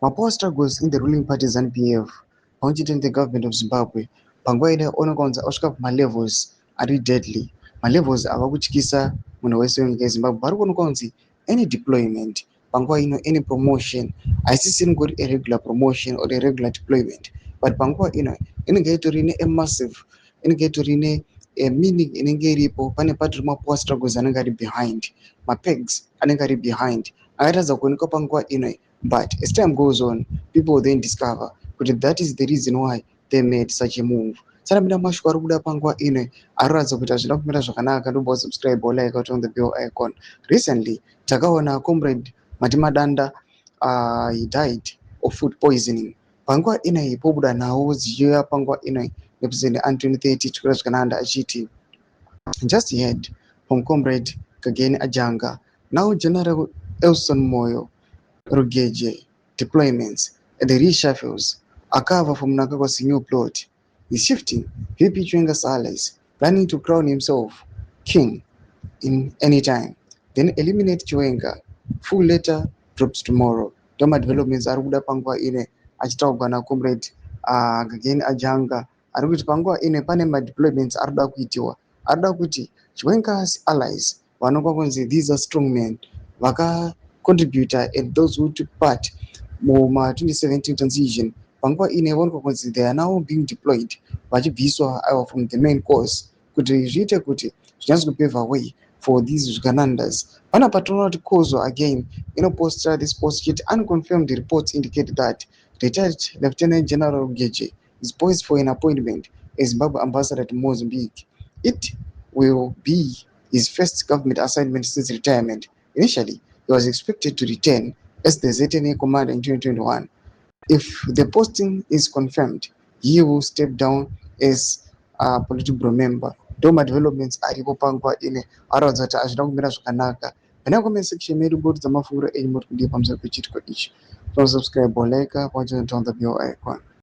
Mapower struggles in the ruling party ZANU-PF constituting the government of Zimbabwe panguva ino unokanzi asvika kuma-levels ari deadly. Ma-levels avakutyisa munhu wese wenyika yeZimbabwe. Pari kuonekwa kunzi any deployment panguva ino, any promotion haisisiri ngori a regular promotion or a regular deployment, but panguva ino inenge itori a massive, inenge itori meaning inenge iripo. Pane part remapower struggles anenge ari behind, mapegs anenge ari behind akaratidza kuonekwa panguva ino. But as time goes on, people will then discover that is the reason why they made such a move. Saka mina mashoko ari kuda panguva ino anoratidza kuti hazvina kumira zvakanaka. Ndomba subscribe like on the bell icon. Recently takaona comrade Matimadanda he died of food poisoning. Panguva ino pobuda nhau zichiuya panguva ino represent Anthony 30 chikora zvakananda achiti just heard from comrade Kageni Ajanga, now General Elson Moyo Rugeje deployments and the reshuffles are cover from Mnangagwa's new plot. He's shifting VP Chwenga's allies, planning to crown himself king in any time. Then eliminate Chwenga. Full letter drops tomorrow. Toma developments are kuda panguva ine achitaurwa na comrade Kageni Ajanga ari kuti panguva ine pane madeployments ari kuda kuitiwa. Ari kuda kuti Chwenga's allies vanonga kunzi these are strong men contributor and those who took part muma 2017 transition panguva ine vanonga kunzi they are now being deployed vachibviswa from the main course kuti zviite kuti zvinyatso way for these zvikanandas. Pana patinoona kuti Kozo again inoposta this post yet unconfirmed reports indicate that retired Lieutenant General Rugeje is poised for an appointment as Zimbabwe ambassador to Mozambique. It will be his first government assignment since retirement. Initially, he was expected to return as the ZNA commander in 2021. If the posting is confirmed, he will step down as a political member. Doma developments aripo panguva ine aratidza kuti hazvina kumira zvakanaka. Pana comment section medu bodi dzamafunguro enyu muri kudiwa pamusoro pechitiko ichi. Subscribe or like, on the bell icon.